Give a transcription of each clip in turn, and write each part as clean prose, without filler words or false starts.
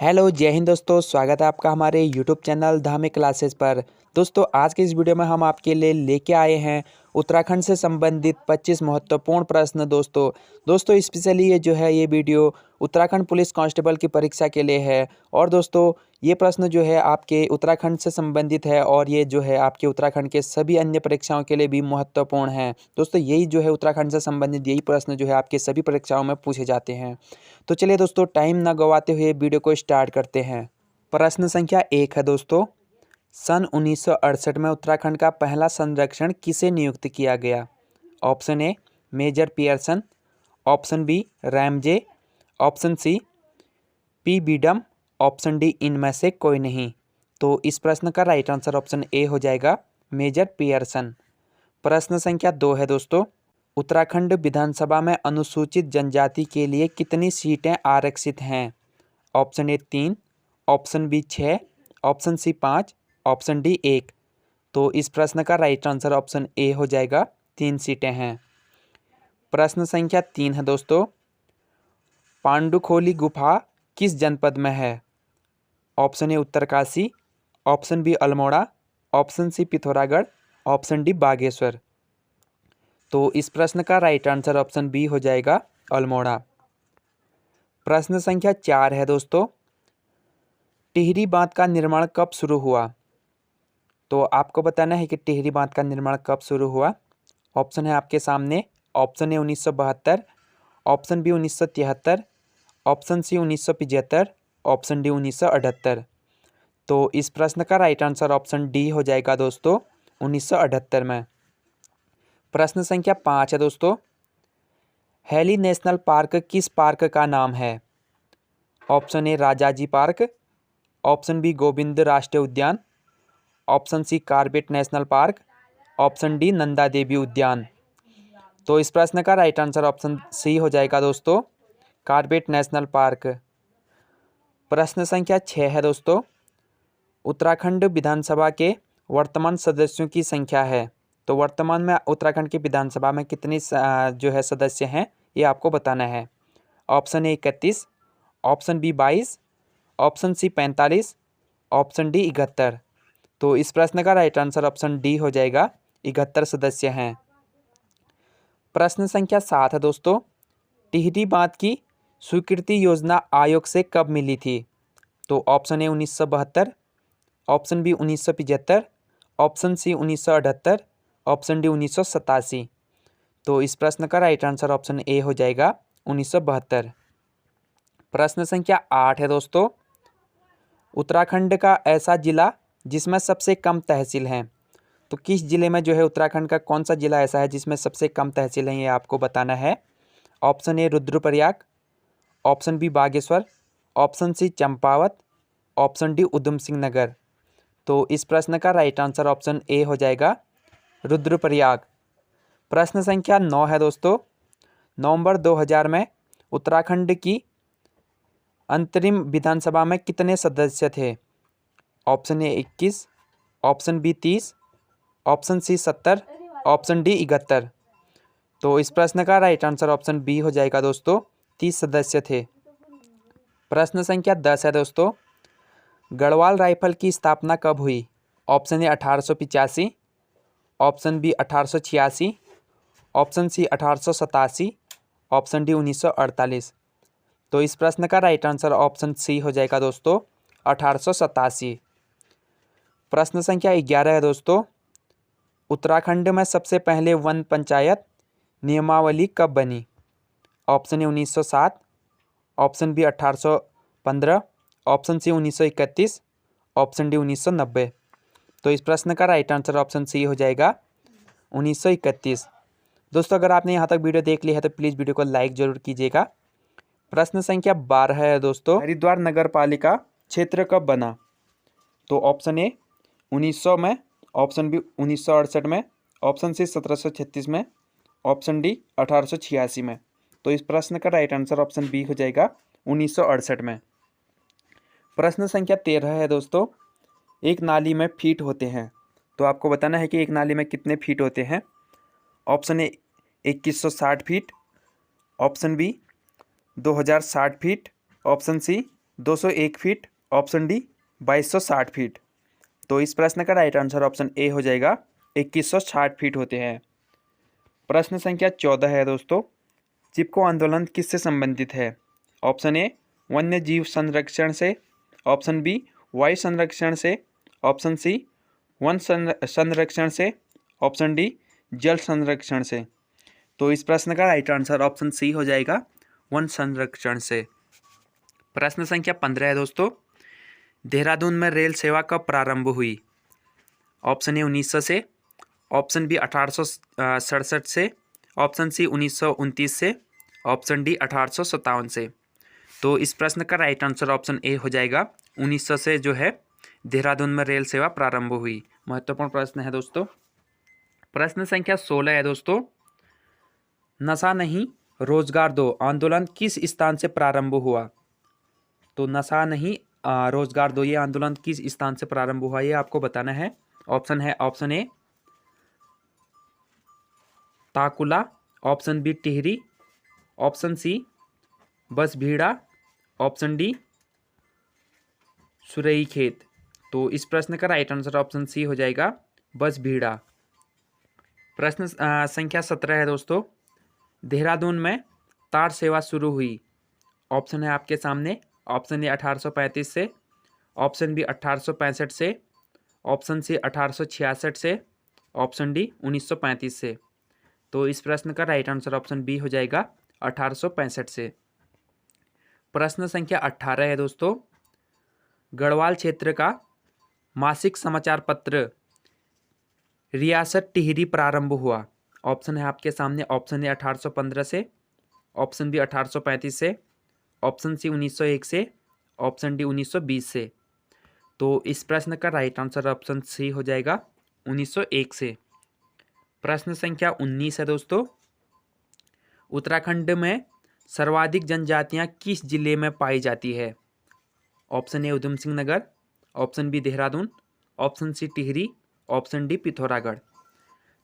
Hello जय हिंद दोस्तों, स्वागत है आपका हमारे यूट्यूब चैनल धामी क्लासेस पर। दोस्तों आज के इस वीडियो में हम आपके लिए लेके आए हैं उत्तराखंड से संबंधित 25 महत्वपूर्ण प्रश्न। दोस्तों स्पेशली ये वीडियो उत्तराखंड पुलिस कांस्टेबल की परीक्षा के लिए है। और दोस्तों ये प्रश्न आपके उत्तराखंड से संबंधित है और ये आपके उत्तराखंड के सभी अन्य परीक्षाओं के लिए भी महत्वपूर्ण है। दोस्तों यही उत्तराखंड से संबंधित यही प्रश्न आपके सभी परीक्षाओं में पूछे जाते हैं। तो चलिए दोस्तों टाइम ना गवाते हुए वीडियो को स्टार्ट करते हैं। प्रश्न संख्या 1 है दोस्तों, सन 1968 में उत्तराखंड का पहला संरक्षण किसे नियुक्त किया गया? Option A Major Pearson, option B Ramsay, option C P Beadon, option D इनमें से कोई नहीं। तो इस प्रश्न का राइट आंसर ऑप्शन ए हो जाएगा मेजर पियर्सन। प्रश्न संख्या 2 है दोस्तों, उत्तराखंड विधानसभा में अनुसूचित जनजाति के लिए कितनी सीटें आरक्षित हैं? Option A 3, option B 6, option C 5, option D 1। तो इस प्रश्न का राइट आंसर ऑप्शन ए हो जाएगा 3 सीटें हैं। प्रश्न संख्या 3 है दोस्तों, पांडुखोली गुफा किस जनपद में है? Option A Uttarkashi, option B Almora, option C Pithoragarh, option D Bageshwar. तो इस प्रश्न का राइट आंसर ऑप्शन बी हो जाएगा अल्मोड़ा। प्रश्न संख्या 4 है दोस्तों, टिहरी बांध का निर्माण कब शुरू हुआ? तो आपको बताना है कि टिहरी बांध का निर्माण कब शुरू हुआ। ऑप्शन है आपके सामने, option A 1972, option B 1973, option C 1975, option D 1978। तो इस प्रश्न का राइट आंसर ऑप्शन डी हो जाएगा दोस्तों 1978 में। प्रश्न संख्या 5 है दोस्तों, हैली नेशनल पार्क किस पार्क का नाम है? Option A Rajaji park, option B Govind राष्ट्रीय उद्यान, option C Corbett national park, option D Nanda Devi उद्यान। तो इस प्रश्न का राइट आंसर ऑप्शन सी हो जाएगा दोस्तों कार्बेट नेशनल पार्क। प्रश्न संख्या 6 है दोस्तों, उत्तराखंड विधानसभा के वर्तमान सदस्यों की संख्या है। तो वर्तमान में उत्तराखंड की विधानसभा में कितनी सदस्य हैं ये आपको बताना है। Option A 31, option B 22, option C 45, option D 71। तो इस प्रश्न का राइट आंसर ऑप्शन डी हो जाएगा 71 सदस्य हैं। प्रश्न संख्या 7 है दोस्तों, टिहरी बांध की स्वीकृति योजना आयोग से कब मिली थी? तो option A 1972, option B 1975, option C 1978, option D 1987। तो इस प्रश्न का राइट आंसर ऑप्शन ए हो जाएगा 1972। प्रश्न संख्या 8 है दोस्तों, उत्तराखंड का ऐसा जिला जिसमें सबसे कम तहसील हैं। तो किस जिले में उत्तराखंड का कौन सा जिला ऐसा है जिसमें सबसे कम तहसील हैं ये आपको बताना है। Option A Rudraprayag, option B Bageshwar, option C Champawat, option D Udham Singh Nagar. तो इस प्रश्न का राइट आंसर ऑप्शन ए हो जाएगा रुद्रप्रयाग। प्रश्न संख्या 9 है दोस्तों, नवंबर 2000 में उत्तराखंड की अंतरिम विधानसभा में कितने सदस्य थे? Option A 21, option B 30, option C 70, option D 71। तो इस प्रश्न का राइट आंसर ऑप्शन बी हो जाएगा दोस्तों 30 सदस्य थे। प्रश्न संख्या 10 है दोस्तों, गढ़वाल राइफल की स्थापना कब हुई? Option A 1885, option B 1886, option C 1887, option D 1948। तो इस प्रश्न का राइट आंसर ऑप्शन सी हो जाएगा दोस्तों 1887। प्रश्न संख्या 11 है दोस्तों, उत्तराखंड में सबसे पहले वन पंचायत नियमावली कब बनी? Option A 1907, option B 1815, option C 1931, option D 1990। तो इस प्रश्न का राइट आंसर ऑप्शन सी हो जाएगा 1931। दोस्तों अगर आपने यहाँ तक वीडियो देख ली है तो प्लीज़ वीडियो को लाइक जरूर कीजिएगा। प्रश्न संख्या 12 है दोस्तों, हरिद्वार नगर पालिका क्षेत्र कब बना? तो ऑप्शन ए 1900 में, ऑप्शन बी 1968 में, ऑप्शन सी 1736 में, ऑप्शन डी 1886 में। तो इस प्रश्न का राइट आंसर ऑप्शन बी हो जाएगा 1968 में। प्रश्न संख्या 13 है दोस्तों, एक नाली में फीट होते हैं। तो आपको बताना है कि एक नाली में कितने फीट होते हैं। Option A 2160 feet, option B 2060 feet, option C 201 feet, option D 2260 feet. तो इस प्रश्न का राइट आंसर ऑप्शन ए हो जाएगा 2160 फीट होते हैं। प्रश्न संख्या 14 है दोस्तों, चिपको आंदोलन किससे संबंधित है? ऑप्शन ए वन्य जीव संरक्षण से, ऑप्शन बी वायु संरक्षण से, ऑप्शन सी वन संरक्षण से, ऑप्शन डी जल संरक्षण से। तो इस प्रश्न का राइट आंसर ऑप्शन सी हो जाएगा वन संरक्षण से। प्रश्न संख्या 15 है दोस्तों, देहरादून में रेल सेवा कब प्रारंभ हुई? ऑप्शन ए 1900 से, ऑप्शन बी 1867 से, ऑप्शन सी 1929 से, ऑप्शन डी 1857 से। तो इस प्रश्न का राइट आंसर ऑप्शन ए हो जाएगा 1900 से जो है देहरादून में रेल सेवा प्रारंभ हुई। महत्वपूर्ण प्रश्न है दोस्तों। प्रश्न संख्या 16 है दोस्तों, नशा नहीं रोजगार दो आंदोलन किस स्थान से प्रारंभ हुआ? तो नशा नहीं रोजगार दो ये आंदोलन किस स्थान से प्रारंभ हुआ ये आपको बताना है। ऑप्शन है option A Takula, option B Tehri, option C Basbhida, option D Suraikhet. तो इस प्रश्न का राइट आंसर ऑप्शन सी हो जाएगा बसभीड़ा। प्रश्न संख्या 17 है दोस्तों, देहरादून में तार सेवा शुरू हुई। ऑप्शन है आपके सामने, ऑप्शन ए 1835 से, ऑप्शन बी 1865 से, ऑप्शन सी 1866 से, ऑप्शन डी 1935 से। तो इस प्रश्न का राइट आंसर ऑप्शन बी हो जाएगा 1865 से। प्रश्न संख्या 18 है दोस्तों, गढ़वाल क्षेत्र का मासिक समाचार पत्र रियासत टिहरी प्रारंभ हुआ। ऑप्शन है आपके सामने, ऑप्शन ए 1815 से, ऑप्शन बी 1835 से, ऑप्शन सी 1901 से, ऑप्शन डी 1920 से। तो इस प्रश्न का राइट आंसर ऑप्शन सी हो जाएगा 1901 से। प्रश्न संख्या 19 है दोस्तों, उत्तराखंड में सर्वाधिक जनजातियां किस जिले में पाई जाती है? Option A Udham Singh Nagar, option B Dehradun, option C Tehri, option D Pithoragarh.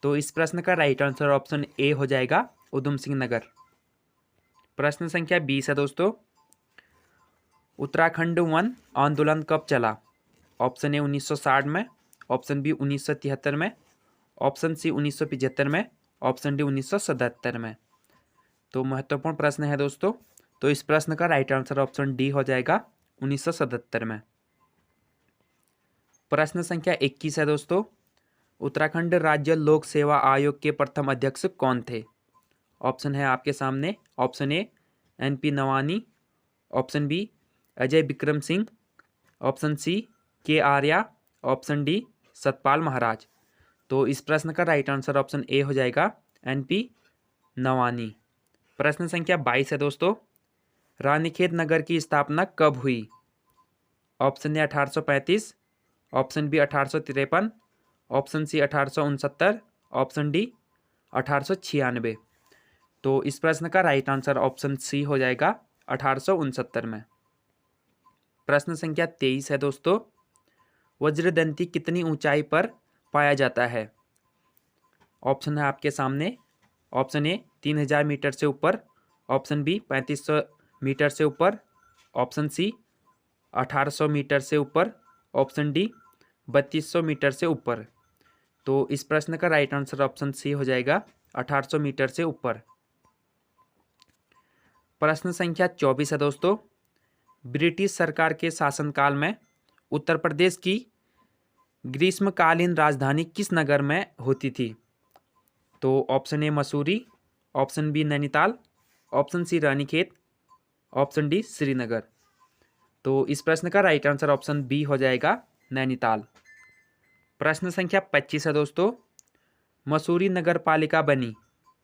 तो इस प्रश्न का राइट आंसर ऑप्शन ए हो जाएगा उधम सिंह नगर। प्रश्न संख्या 20 है दोस्तों, उत्तराखंड वन आंदोलन कब चला? ऑप्शन ए 1960 में, ऑप्शन बी 1973 में, ऑप्शन सी 1975 में, ऑप्शन डी 1977 में। तो महत्वपूर्ण प्रश्न है दोस्तों। तो इस प्रश्न का राइट आंसर ऑप्शन डी हो जाएगा 1977 में। प्रश्न संख्या 21 है दोस्तों, उत्तराखंड राज्य लोक सेवा आयोग के प्रथम अध्यक्ष कौन थे? ऑप्शन है आपके सामने, option A NP Navani, option B Ajay Vikram Singh, option C K Arya, option D Satpal Maharaj. तो इस प्रश्न का राइट आंसर ऑप्शन ए हो जाएगा NP नवानी। प्रश्न संख्या 22 है दोस्तों, रानीखेत नगर की स्थापना कब हुई? Option A 1835, option B 1853, option C 1869, option D 1896। तो इस प्रश्न का राइट आंसर ऑप्शन सी हो जाएगा 1869 में। प्रश्न संख्या 23 है दोस्तों, वज्रदंती कितनी ऊंचाई पर पाया जाता है? ऑप्शन है आपके सामने, ऑप्शन ए 3000 मीटर से ऊपर, ऑप्शन बी 3500 मीटर से ऊपर, ऑप्शन सी 1800 मीटर से ऊपर, ऑप्शन डी 3200 मीटर से ऊपर। तो इस प्रश्न का राइट आंसर ऑप्शन सी हो जाएगा 1800 मीटर से ऊपर। प्रश्न संख्या 24 है दोस्तों, ब्रिटिश सरकार के शासनकाल में उत्तर प्रदेश की ग्रीष्मकालीन राजधानी किस नगर में होती थी? तो option A Mussoorie, option B Nainital, option C Ranikhet, option D Srinagar. तो इस प्रश्न का राइट आंसर ऑप्शन बी हो जाएगा नैनीताल। प्रश्न संख्या 25 है दोस्तों, मसूरी नगर पालिका बनी।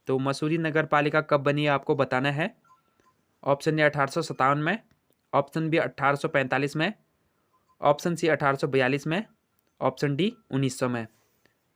तो मसूरी नगर पालिका कब बनी आपको बताना है। ऑप्शन ए 1857 में, ऑप्शन बी 1845 में, ऑप्शन सी 1842 में, ऑप्शन डी 1900 में।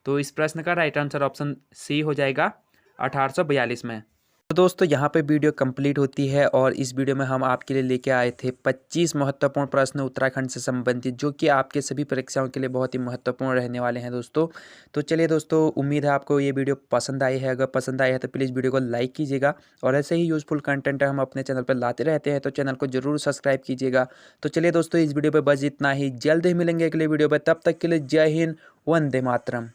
तो इस प्रश्न का राइट आंसर ऑप्शन सी हो जाएगा 1842 में। तो दोस्तों यहाँ पे वीडियो कंप्लीट होती है और इस वीडियो में हम आपके लिए लेके आए थे 25 महत्वपूर्ण प्रश्न उत्तराखंड से संबंधित, जो कि आपके सभी परीक्षाओं के लिए बहुत ही महत्वपूर्ण रहने वाले हैं दोस्तों। तो चलिए दोस्तों, उम्मीद है आपको ये वीडियो पसंद आई है। अगर पसंद आई है तो प्लीज़ वीडियो को लाइक कीजिएगा और ऐसे ही यूज़फुल कंटेंट हम अपने चैनल पर लाते रहते हैं, तो चैनल को जरूर सब्सक्राइब कीजिएगा। तो चलिए दोस्तों, इस वीडियो पर बस इतना ही। जल्द ही मिलेंगे अगले वीडियो पर, तब तक के लिए जय हिंद, वंदे मातरम।